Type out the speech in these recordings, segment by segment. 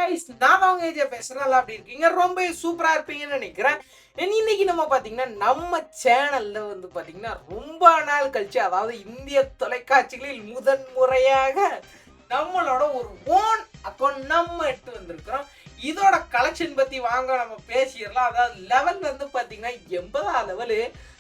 Guys, நான் அவங்க ஏஜா பேசுறேன். நல்லா அப்படி இருக்கீங்க, ரொம்ப சூப்பரா இருப்பீங்கன்னு நினைக்கிறேன். இன்னைக்கு நம்ம பாத்தீங்கன்னா நம்ம சேனல்ல வந்து பாத்தீங்கன்னா ரொம்ப நாள் கழிச்சு, அதாவது இந்திய தொலைக்காட்சிகளில் முதன் முறையாக நம்மளோட ஒரு ஓன் அக்கௌண்ட் நம்ம எடுத்து வந்திருக்கிறோம். இதோட கலெக்ஷன் பத்தி வாங்க நம்ம பேசிடலாம். அதாவது லெவல் வந்து பாத்தீங்கன்னா 80 லெவலு.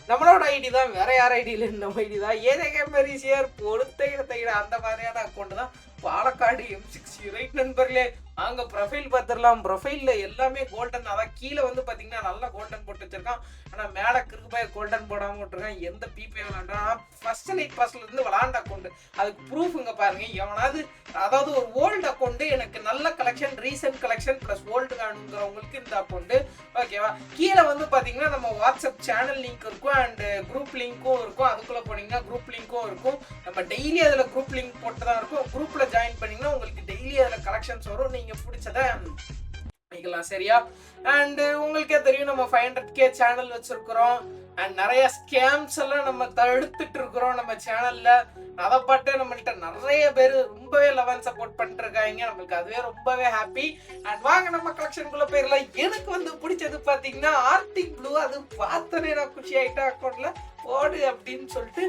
நம்மளோட ஐடி தான், வேற யார் ஐடி இல்லை, நம்ம ஐடி தான். ஏதேகமரிசியர் பொறுத்தையிட அந்த மாதிரியான அக்கௌண்ட் தான். பாலக்காடு M60 ரைட் நண்பர்களே. அங்க ப்ரொஃபைல் பார்த்துடலாம். ப்ரொஃபைல்ல எல்லாமே கோல்டன். அதான் கீழே வந்து பாத்தீங்கன்னா நல்லா கோல்டன் போட்டு வச்சிருக்கான். ஆனா மேல கிருபாய் கோல்டன் போடாம விட்டுருக்கான். எந்த பிபே விளாண்டா ஃபர்ஸ்ட் நைட் பாஸ்ல இருந்து விளாண்ட அக்கௌண்ட். அதுக்கு ப்ரூஃப் இங்க பாருங்க. எவனாவது அதாவது ஒரு ஓல்டு அக்கௌண்ட், எனக்கு நல்ல collection, recent collection plus old வேணுங்கிறவங்களுக்கு இந்த அக்கௌண்ட் ஓகேவா. கீழே வந்து பாத்தீங்கன்னா நம்ம வாட்ஸ்அப் சேனல் லிங்க் இருக்கும் அண்ட் குரூப் லிங்க்கும் இருக்கும். அதுக்குள்ள போனீங்கன்னா குரூப் லிங்க்கும் இருக்கும். நம்ம டெய்லி அதுல குரூப் லிங்க் போட்டு தான் இருக்கும். குரூப்ல ஜாயின் பண்ணீங்கன்னா உங்களுக்கு டெய்லி அதுல கலெக்ஷன்ஸ் வரும். நீங்க பிடிச்சத பண்ணிக்கலாம், சரியா. அண்ட் உங்களுக்கே தெரியும் நம்ம 500K சேனல் வச்சிருக்கிறோம். அண்ட் நிறைய ஸ்கேம்ஸ் எல்லாம் நம்ம தடுத்துட்டு இருக்கிறோம் நம்ம சேனல்ல. அதை பாட்டு நம்மள்கிட்ட நிறைய பேர் ரொம்பவே லெவல் சப்போர்ட் பண்ணிட்டு இருக்காங்க. நம்மளுக்கு அதுவே ரொம்பவே ஹாப்பி. அண்ட் வாங்க நம்ம கலெக்ஷனுக்குள்ள போயிடலாம். எனக்கு வந்து பிடிச்சது பாத்தீங்கன்னா ஆர்டிக் ப்ளூ. அது பார்த்தனே நான் குஷி ஆயிட்டேன். அக்கௌண்ட்ல போடு அப்படின்னு சொல்லிட்டு.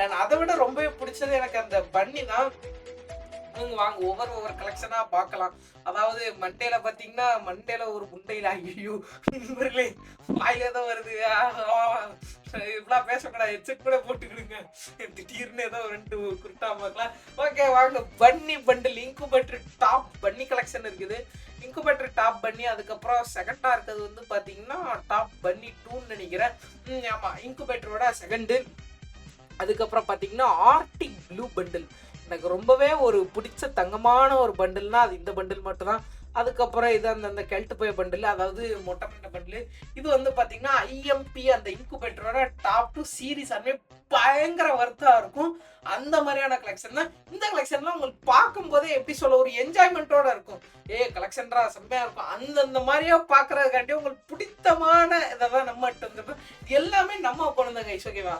அண்ட் அதை விட ரொம்பவே பிடிச்சது எனக்கு அந்த பன்னி தான். வாங்க ஒவ்வொரு கலெக்ஷனா பார்க்கலாம். அதாவது மண்டேல பாத்தீங்கன்னா மண்டேல ஒரு முண்டையில ஐயோ வாயில தான் வருது. இப்பெல்லாம் பேசக்கூடாது, ஹெட்செட் கூட போட்டுக்கிடுங்க. திடீர்னு ஏதோ 2 குருட்டா பார்க்கலாம். ஓகே வாங்க. பன்னி பண்டில் இன்குபேட்டர் டாப் பன்னி கலெக்ஷன் இருக்குது. இன்குபேட்டர் டாப் பன்னி. அதுக்கப்புறம் செகண்டா இருக்கிறது வந்து பாத்தீங்கன்னா டாப் பன்னி 2ன்னு நினைக்கிறேன். ஆமா, இன்குபேட்டரோட செகண்டு. அதுக்கப்புறம் பாத்தீங்கன்னா ஆர்டிக் ப்ளூ பண்டில். எனக்கு ரொம்பவே ஒரு பிடிச்ச தங்கமான ஒரு பண்டில்னா அது இந்த பண்டில் மட்டும் தான். அதுக்கப்புறம் இது அந்த கெல்ட் போய் பண்டில், அதாவது மொட்டை பண்டில். இது வந்து பார்த்தீங்கன்னா IMP அந்த இன்குபேட்டரோட டாப் 2 சீரீஸ் அதுவே பயங்கர வர்த்தா இருக்கும். அந்த மாதிரியான கலெக்ஷன் தான். இந்த கலெக்ஷன்லாம் உங்களுக்கு பார்க்கும் போதே எப்படி சொல்ல ஒரு என்ஜாய்மெண்ட்டோட இருக்கும். கலெக்ஷன்ரா செம்மையா இருக்கும். அந்த மாதிரியா பார்க்கறதுக்காண்டி உங்களுக்கு பிடித்தமான இதெல்லாம் நம்ம வந்துருக்கோம். எல்லாமே நம்ம குழந்தை கைஸ், ஓகேவா.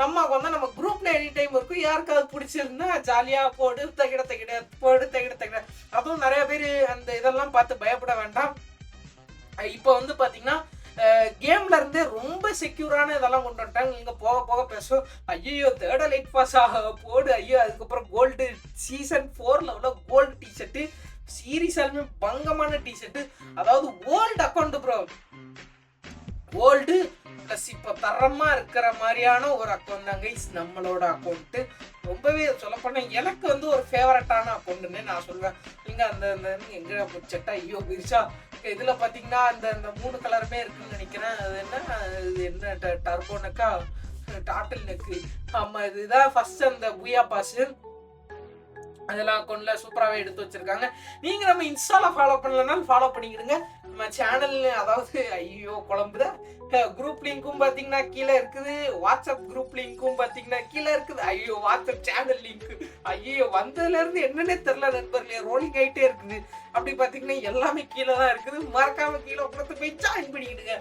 அம்மாவுக்கு வந்து நம்ம குரூப்ல எனி டைம் இருக்கும். யாருக்காவது பிடிச்சிருந்தா ஜாலியா போடு தகிட போடு தகிட. அதுவும் நிறைய பேர் அந்த இதெல்லாம் பார்த்து பயப்பட வேண்டாம். இப்போ வந்து பாத்தீங்கன்னா கேம்ல இருந்தே ரொம்ப செக்யூரான இதெல்லாம் கொண்டு வந்துட்டாங்க. நீங்க போக போக பேசும் ஐயோ தேர்ட் லைட் பாஸ் போடு ஐயோ. அதுக்கப்புறம் கோல்டு சீசன் 4ல உள்ள கோல்டு டிஷர்ட்டு சீரியஸாலுமே பங்கமான டிஷர்ட்டு. அதாவது old account bro, old plus இப்போ தரமா இருக்கிற மாதிரியான ஒரு அக்கௌண்ட் தான் கைஸ் நம்மளோட அக்கௌண்ட்டு. ரொம்பவே சொல்லப்போனா எனக்கு வந்து ஒரு ஃபேவரட்டான அக்கௌண்ட்டுன்னு நான் சொல்லுவேன். நீங்க அந்த எங்க பிடிச்சட்டா ஐயோ பிரிச்சா. இதுல பாத்தீங்கன்னா அந்த 3 கலருமே இருக்குன்னு நினைக்கிறேன். அது என்ன டர்போ நெக்கா டாட்டில் நெக்கு. ஆமா, இதுதான் ஃபர்ஸ்ட் அந்த புயா பாஸ். அதெல்லாம் அக்கௌண்ட்ல சூப்பராகவே எடுத்து வச்சிருக்காங்க. நீங்க நம்ம இன்ஸ்டால ஃபாலோ பண்ணலனாலும் ஃபாலோ பண்ணிக்கிடுங்க. நம்ம சேனல் அதாவது ஐயோ குழம்புதா. குரூப் லிங்க்கும் பாத்தீங்கன்னா கீழே இருக்குது. வாட்ஸ்அப் குரூப் லிங்க்கும் பாத்தீங்கன்னா கீழே இருக்குது. ஐயோ வாட்ஸ்அப் சேனல் லிங்க் ஐயோ வந்ததுல இருந்து என்னன்னே தெரியல நண்பர்களே, ரோலிங் ஆயிட்டே இருக்குது. அப்படி பாத்தீங்கன்னா எல்லாமே கீழே தான் இருக்குது. மறக்காம கீழே உட்காந்து போய் ஜாயின் பண்ணிக்கிடுங்க.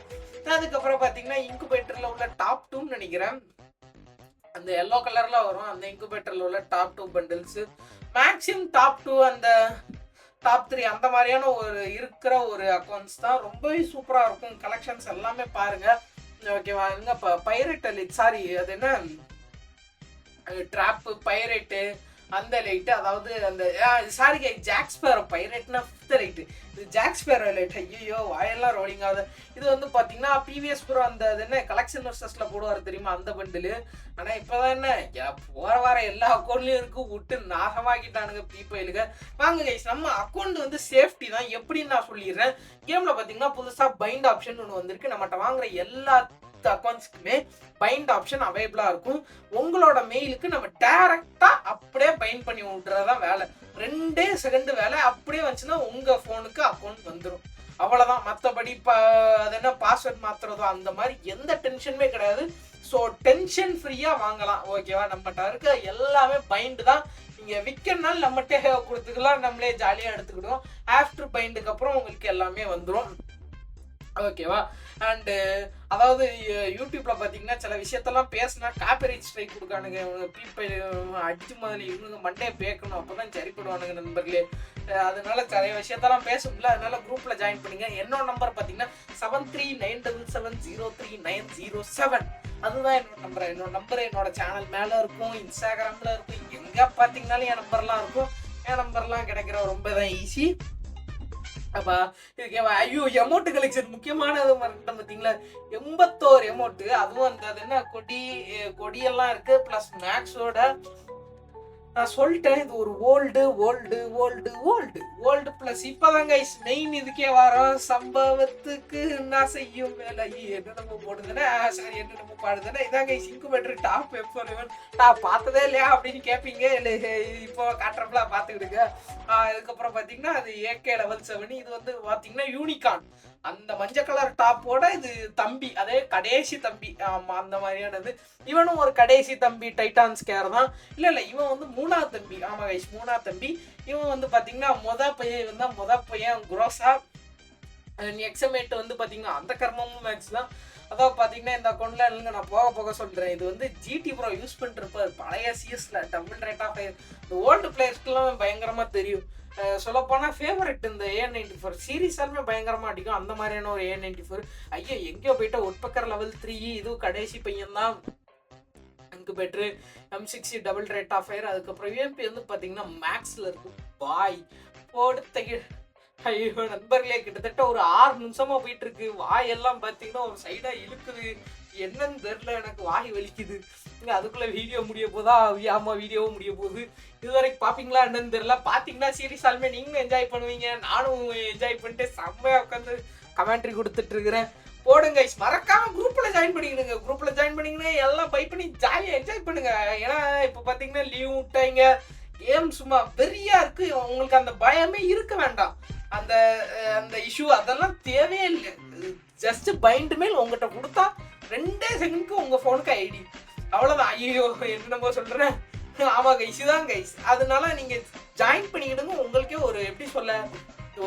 அதுக்கப்புறம் பாத்தீங்கன்னா இன்குபேட்டர்ல உள்ள டாப் 2ன்னு நினைக்கிறேன். அந்த எல்லோ கலர்ல வரும். அந்த இன்குபேட்டர்ல உள்ள டாப் 2 பண்டில்ஸ் மேக்ஸிமம் டாப் 2 அந்த டாப் 3 அந்த மாதிரியான ஒரு இருக்கிற ஒரு அக்கௌண்ட்ஸ் தான். ரொம்பவே சூப்பரா இருக்கும். கலெக்ஷன்ஸ் எல்லாமே பாருங்க, ஓகேவா. இங்க பைரேட் சாரி அது என்ன ட்ராப் பைரேட்டு அந்த லைட்டு, அதாவது அந்த சாரி ஜாக்ஸ்பேரோ பைரேட்னா 5th லைட்டு. இது ஜாக்ஸ்பேரோ லைட். ஐயோ வாயெல்லாம் ரோலிங் ஆகுது. இது வந்து பார்த்தீங்கன்னா பிவிஎஸ் ப்ரோ அந்த என்ன கலெக்ஷன் வர்சஸ்ல போடுவார் தெரியுமா அந்த பண்டில். ஆனால் இப்போதான் என்ன போகிற வார எல்லா அக்கௌண்ட்லையும் இருக்கு. விட்டு நாசமாக்கிட்டானுங்க பீப்பைலுங்க. வாங்க கைஸ், நம்ம அக்கௌண்ட் வந்து சேஃப்டி தான். எப்படின்னு நான் சொல்லிடுறேன். கேமில் பார்த்தீங்கன்னா புதுசாக பைண்ட் ஆப்ஷன் ஒன்று வந்திருக்கு. நம்மகிட்ட வாங்குற எல்லா அக்கௌண்ட்ஸ்க்குமே பைண்ட் ஆப்ஷன் அவைலபிளா இருக்கும். உங்களோட மெயிலுக்கு நம்ம டைரக்டா அப்படியே பைண்ட் பண்ணி விட்டுறதான் வேலை. 2 செகண்ட் வேலை. அப்படியே வந்துச்சுன்னா உங்க போனுக்கு அக்கௌண்ட் வந்துடும். அவ்வளவுதான். மற்றபடி அது என்ன பாஸ்வேர்ட் மாத்துறதோ அந்த மாதிரி எந்த டென்ஷனுமே கிடையாது. ஸோ டென்ஷன் ஃப்ரீயா வாங்கலாம், ஓகேவா. நம்மகிட்ட இருக்க எல்லாமே பைண்டு தான். நீங்க விற்கனாலும் நம்மகிட்ட கொடுத்துக்கலாம், நம்மளே ஜாலியா எடுத்துக்கிடுவோம். ஆஃப்டர் பைண்டுக்கு அப்புறம் உங்களுக்கு எல்லாமே வந்துடும். ஓகேவா? அண்டு அதாவது யூடியூப்ல பார்த்தீங்கன்னா சில விஷயத்தெல்லாம் பேசினா காப்பிரைட் ஸ்ட்ரைக் கொடுக்கானுங்க. பீப்பிள் அடிச்சு முதல்ல இவனுங்க மண்டையை பேக்கணும், அப்போ தான் சரிப்படுவானுங்க நண்பர்களே. அதனால நிறைய விஷயத்தெல்லாம் பேச முடியல. அதனால குரூப்பில் ஜாயின் பண்ணுங்க. என்னோட நம்பர் பார்த்தீங்கன்னா 7397703907. அதுதான் என்னோட நம்பர். என்னோட சேனல் மேலே இருக்கும், இன்ஸ்டாகிராமில் இருக்கும், எங்கே பார்த்தீங்கன்னாலும் என் நம்பர்லாம் இருக்கும். என் நம்பர்லாம் கிடைக்கிற ரொம்ப தான் ஈஸி. அப்பா இதுக்கு ஐயோ எமௌண்ட் கலெக்ஷன் முக்கியமானது மறந்துட்டேன் பார்த்தீங்களா? 81 எமௌண்ட். அதுவும் அந்த அது என்ன கொடியெல்லாம் இருக்கு, ப்ளஸ் மேக்ஸோட. நான் சொல்லிட்டேன் இது ஒரு ஓல்டு பிளஸ் இப்பதான் கைஸ் மெயின் இதுக்கே வரோம். சம்பவத்துக்கு நான் செய்யும் வேலை என்னென்னமோ போடுதுன்னா சாரி என்னென்னமோ பாடுதுன்னா இதான் கைஸ் இன்குபேட்டர் டாப் F11 நான் பார்த்ததே இல்லையா அப்படின்னு கேட்பீங்க. இல்லை இப்போ காட்டுறப்பல பார்த்துக்கிடுங்க. அதுக்கப்புறம் பார்த்தீங்கன்னா அது AK level 7. இது வந்து பார்த்தீங்கன்னா யூனிகான் அந்த மஞ்சள் கலர் டாப்போட இது தம்பி, அதே கடைசி தம்பி. ஆமா அந்த மாதிரியானது. இவனும் ஒரு கடைசி தம்பி டைட்டான் ஸ்கேர் தான். இல்லை இவன் வந்து 3ஆவது தம்பி. ஆமா கைஸ் 3ஆவது தம்பி. இவன் வந்து பார்த்தீங்கன்னா மொத பையன் குரோசா. எக்ஸமேட் வந்து பார்த்தீங்கன்னா அந்த கர்மமும் மேக்ஸ் தான். அதாவது பார்த்தீங்கன்னா இந்த அக்கௌண்ட்ல இல்லைங்க நான் போக சொல்கிறேன். இது வந்து ஜிடி ப்ரோ யூஸ் பண்ணிருப்பார் பழைய சிஎஸ்ல டபுள் ரேட் ஆஃப் ஃபயர். இந்த ஓல்டு பிளேயர்ஸ்க்குலாம் பயங்கரமாக தெரியும். சொல்லப்போனால் ஃபேவரட் இந்த A94 சீரீஸாலுமே பயங்கரமாக அடிக்கும். அந்த மாதிரியான ஒரு A94. ஐயோ எங்கேயோ போயிட்டா ஒட்பக்கர் லெவல் 3. இதுவும் கடைசி பையன் தான். Incubator M60 double rate of fire. அதுக்கப்புறம் யூஎம்பி வந்து பார்த்தீங்கன்னா மேக்ஸில் இருக்கும். பாய் போடுத்த ஐயோ நண்பர்களே கிட்டத்தட்ட ஒரு 6 நிமிஷமா போயிட்டு இருக்கு. வாயெல்லாம் பார்த்தீங்கன்னா ஒரு சைடா இழுக்குது. என்னன்னு தெரியல, எனக்கு வாய் வலிக்குது. அதுக்குள்ள வீடியோ முடிய போதா? ஆமா வீடியோவும் முடிய போகுது. இதுவரைக்கும் பார்ப்பீங்களா என்னன்னு தெரியல. பார்த்தீங்கன்னா சீரியஸாலுமே நீங்களும் என்ஜாய் பண்ணுவீங்க, நானும் என்ஜாய் பண்ணிட்டு செம்மையா உட்காந்து கமெண்ட்ரி கொடுத்துட்டு இருக்கிறேன். போடுங்க மறக்காம குரூப்ல ஜாயின் பண்ணிக்கிடுங்க. குரூப்ல ஜாயின் பண்ணிங்கன்னா எல்லாம் பை பண்ணி ஜாலியாக என்ஜாய் பண்ணுங்க. ஏன்னா இப்போ பார்த்தீங்கன்னா லீவ் விட்டாங்க, கேம் சும்மா வெறியா இருக்கு. உங்களுக்கு அந்த பயமே இருக்க வேண்டாம். அந்த அந்த இஷ்யூ அதெல்லாம் தேவையே இல்லை. ஜஸ்ட் பைண்ட் மேல் உங்ககிட்ட கொடுத்தா 2 செகண்ட்க்கு உங்க ஃபோனுக்கு ஐடி அவ்வளோதான். ஐயோ என்னமோ சொல்றேன். ஆமா கைஸ் தான் கைஸ். அதனால நீங்க ஜாயின் பண்ணிக்கிடுங்க. உங்களுக்கே ஒரு எப்படி சொல்ல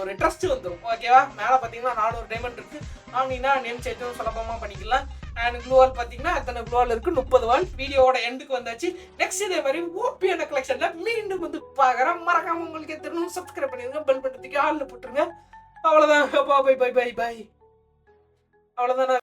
ஒரு ட்ரஸ்ட் வந்துடும். ஓகேவா? மேலே பார்த்தீங்கன்னா 400 டைமண்ட் இருக்கு. வாங்கினா நேம் சேர்த்து சுலபமாக பண்ணிக்கலாம். அண்ட் க்ளூவால் பார்த்தீங்கன்னா அத்தனை க்ளூவால் இருக்கு. 30 வால். வீடியோவோட எண்டுக்கு வந்தாச்சு. நெக்ஸ்ட் இதே மாதிரி ஓபியான கலெக்ஷன்ல மீண்டும் வந்து பார்க்குறேன். மறக்காம உங்களுக்கு தெரியும் சப்ஸ்கிரைப் பண்ணிடுங்க, பெல் பட்டத்துக்கு ஆள்ல போட்டுருங்க. அவ்வளோதான். Bye bye bye bye. அவ்வளோதானா?